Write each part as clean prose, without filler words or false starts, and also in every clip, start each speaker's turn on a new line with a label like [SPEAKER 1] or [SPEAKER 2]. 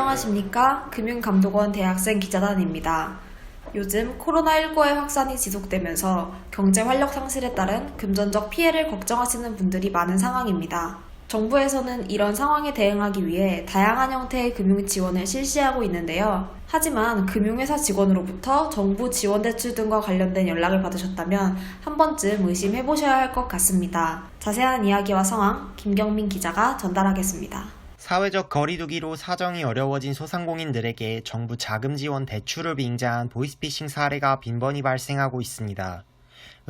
[SPEAKER 1] 안녕하십니까? 금융감독원 대학생 기자단입니다. 요즘 코로나19의 확산이 지속되면서 경제 활력 상실에 따른 금전적 피해를 걱정하시는 분들이 많은 상황입니다. 정부에서는 이런 상황에 대응하기 위해 다양한 형태의 금융 지원을 실시하고 있는데요. 하지만 금융회사 직원으로부터 정부 지원 대출 등과 관련된 연락을 받으셨다면 한 번쯤 의심해보셔야 할 것 같습니다. 자세한 이야기와 상황, 김경민 기자가 전달하겠습니다.
[SPEAKER 2] 사회적 거리두기로 사정이 어려워진 소상공인들에게 정부 자금 지원 대출을 빙자한 보이스피싱 사례가 빈번히 발생하고 있습니다.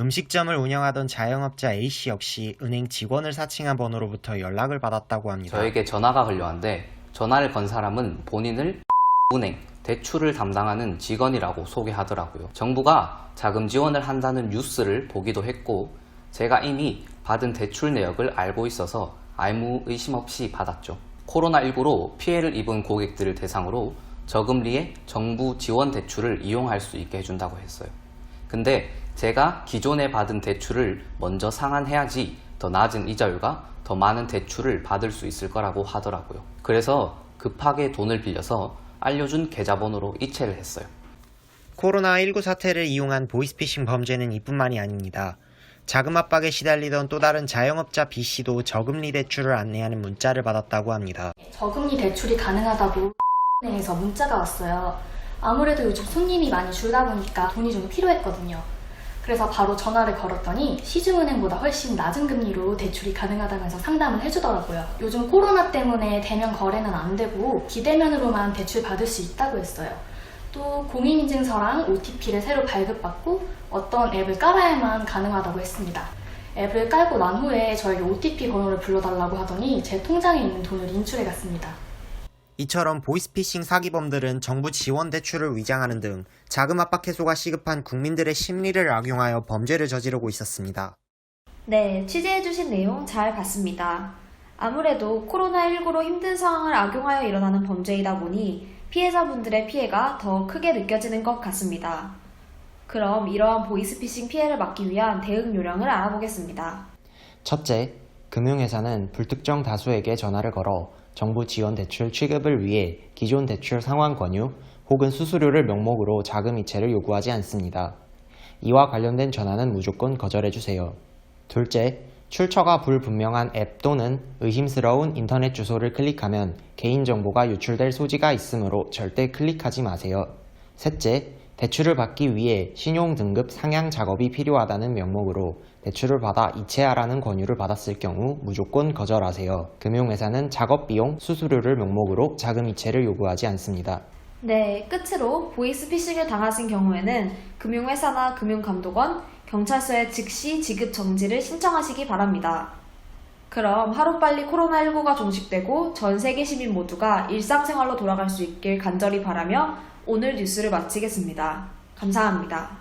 [SPEAKER 2] 음식점을 운영하던 자영업자 A씨 역시 은행 직원을 사칭한 번호로부터 연락을 받았다고 합니다.
[SPEAKER 3] 저에게 전화가 걸려왔는데 전화를 건 사람은 본인을 은행 대출을 담당하는 직원이라고 소개하더라고요. 정부가 자금 지원을 한다는 뉴스를 보기도 했고 제가 이미 받은 대출 내역을 알고 있어서 아무 의심 없이 받았죠. 코로나19로 피해를 입은 고객들을 대상으로 저금리의 정부 지원 대출을 이용할 수 있게 해준다고 했어요. 근데 제가 기존에 받은 대출을 먼저 상환해야지 더 낮은 이자율과 더 많은 대출을 받을 수 있을 거라고 하더라고요. 그래서 급하게 돈을 빌려서 알려준 계좌번호로 이체를 했어요.
[SPEAKER 2] 코로나19 사태를 이용한 보이스피싱 범죄는 이뿐만이 아닙니다. 자금 압박에 시달리던 또 다른 자영업자 B씨도 저금리 대출을 안내하는 문자를 받았다고 합니다.
[SPEAKER 4] 저금리 대출이 가능하다고 은행에서 문자가 왔어요. 아무래도 요즘 손님이 많이 줄다 보니까 돈이 좀 필요했거든요. 그래서 바로 전화를 걸었더니 시중은행보다 훨씬 낮은 금리로 대출이 가능하다면서 상담을 해주더라고요. 요즘 코로나 때문에 대면 거래는 안 되고 비대면으로만 대출 받을 수 있다고 했어요. 또 공인인증서랑 OTP를 새로 발급받고 어떤 앱을 깔아야만 가능하다고 했습니다. 앱을 깔고 난 후에 저에게 OTP 번호를 불러달라고 하더니 제 통장에 있는 돈을 인출해갔습니다.
[SPEAKER 2] 이처럼 보이스피싱 사기범들은 정부 지원 대출을 위장하는 등 자금 압박 해소가 시급한 국민들의 심리를 악용하여 범죄를 저지르고 있었습니다.
[SPEAKER 1] 네, 취재해주신 내용 잘 봤습니다. 아무래도 코로나19로 힘든 상황을 악용하여 일어나는 범죄이다 보니 피해자분들의 피해가 더 크게 느껴지는 것 같습니다. 그럼 이러한 보이스피싱 피해를 막기 위한 대응 요령을 알아보겠습니다.
[SPEAKER 5] 첫째, 금융회사는 불특정 다수에게 전화를 걸어 정부 지원 대출 취급을 위해 기존 대출 상환 권유 혹은 수수료를 명목으로 자금 이체를 요구하지 않습니다. 이와 관련된 전화는 무조건 거절해주세요. 둘째, 출처가 불분명한 앱 또는 의심스러운 인터넷 주소를 클릭하면 개인정보가 유출될 소지가 있으므로 절대 클릭하지 마세요. 셋째, 대출을 받기 위해 신용등급 상향 작업이 필요하다는 명목으로 대출을 받아 이체하라는 권유를 받았을 경우 무조건 거절하세요. 금융회사는 작업비용, 수수료를 명목으로 자금 이체를 요구하지 않습니다.
[SPEAKER 1] 네, 끝으로 보이스피싱을 당하신 경우에는 금융회사나 금융감독원, 경찰서에 즉시 지급 정지를 신청하시기 바랍니다. 그럼 하루빨리 코로나19가 종식되고 전 세계 시민 모두가 일상생활로 돌아갈 수 있길 간절히 바라며 오늘 뉴스를 마치겠습니다. 감사합니다.